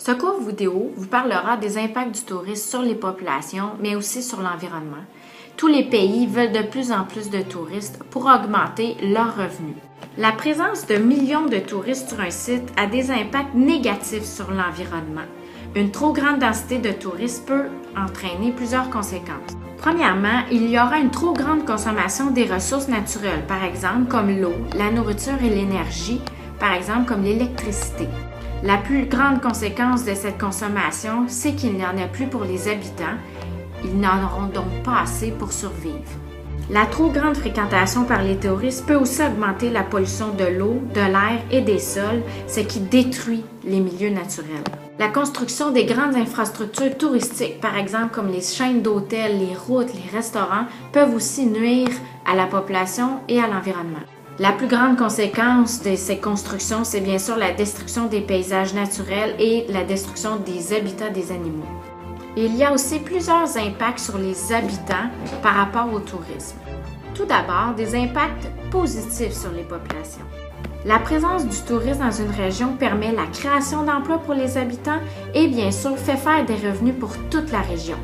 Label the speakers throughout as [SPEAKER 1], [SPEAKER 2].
[SPEAKER 1] Ce court vidéo vous parlera des impacts du tourisme sur les populations, mais aussi sur l'environnement. Tous les pays veulent de plus en plus de touristes pour augmenter leurs revenus. La présence de millions de touristes sur un site a des impacts négatifs sur l'environnement. Une trop grande densité de touristes peut entraîner plusieurs conséquences. Premièrement, il y aura une trop grande consommation des ressources naturelles, par exemple comme l'eau, la nourriture et l'énergie, par exemple comme l'électricité. La plus grande conséquence de cette consommation, c'est qu'il n'y en a plus pour les habitants. Ils n'en auront donc pas assez pour survivre. La trop grande fréquentation par les touristes peut aussi augmenter la pollution de l'eau, de l'air et des sols, ce qui détruit les milieux naturels. La construction des grandes infrastructures touristiques, par exemple comme les chaînes d'hôtels, les routes, les restaurants, peuvent aussi nuire à la population et à l'environnement. La plus grande conséquence de ces constructions, c'est bien sûr la destruction des paysages naturels et la destruction des habitats des animaux. Il y a aussi plusieurs impacts sur les habitants par rapport au tourisme. Tout d'abord, des impacts positifs sur les populations. La présence du tourisme dans une région permet la création d'emplois pour les habitants et bien sûr fait faire des revenus pour toute la région.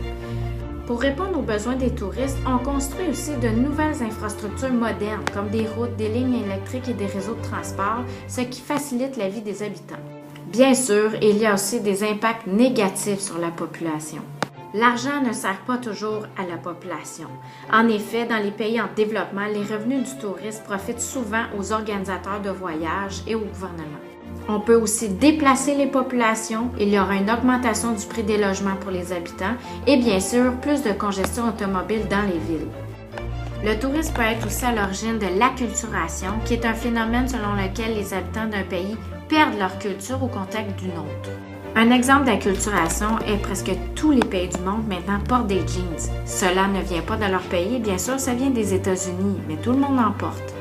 [SPEAKER 1] Pour répondre aux besoins des touristes, on construit aussi de nouvelles infrastructures modernes comme des routes, des lignes électriques et des réseaux de transport, ce qui facilite la vie des habitants. Bien sûr, il y a aussi des impacts négatifs sur la population. L'argent ne sert pas toujours à la population. En effet, dans les pays en développement, les revenus du tourisme profitent souvent aux organisateurs de voyages et au gouvernement. On peut aussi déplacer les populations, il y aura une augmentation du prix des logements pour les habitants et bien sûr, plus de congestion automobile dans les villes. Le tourisme peut être aussi à l'origine de l'acculturation, qui est un phénomène selon lequel les habitants d'un pays perdent leur culture au contact d'une autre. Un exemple d'acculturation est presque tous les pays du monde maintenant portent des jeans. Cela ne vient pas de leur pays, bien sûr, ça vient des États-Unis, mais tout le monde en porte.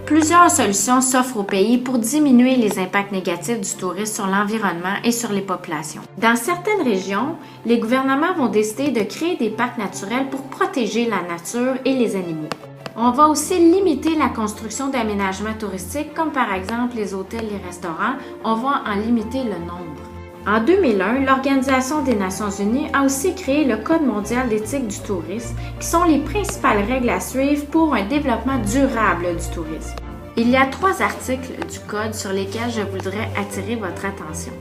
[SPEAKER 1] Plusieurs solutions s'offrent au pays pour diminuer les impacts négatifs du tourisme sur l'environnement et sur les populations. Dans certaines régions, les gouvernements vont décider de créer des parcs naturels pour protéger la nature et les animaux. On va aussi limiter la construction d'aménagements touristiques comme par exemple les hôtels et les restaurants. On va en limiter le nombre. En 2001, l'Organisation des Nations Unies a aussi créé le Code mondial d'éthique du tourisme, qui sont les principales règles à suivre pour un développement durable du tourisme. Il y a 3 articles du Code sur lesquels je voudrais attirer votre attention.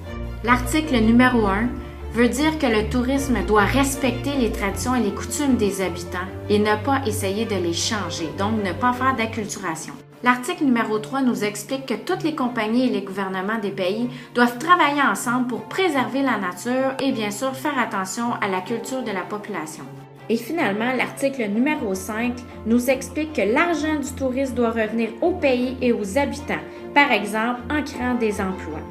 [SPEAKER 1] L'article numéro 1 veut dire que le tourisme doit respecter les traditions et les coutumes des habitants et ne pas essayer de les changer, donc ne pas faire d'acculturation. L'article numéro 3 nous explique que toutes les compagnies et les gouvernements des pays doivent travailler ensemble pour préserver la nature et bien sûr faire attention à la culture de la population. Et finalement, l'article numéro 5 nous explique que l'argent du tourisme doit revenir au pays et aux habitants, par exemple en créant des emplois.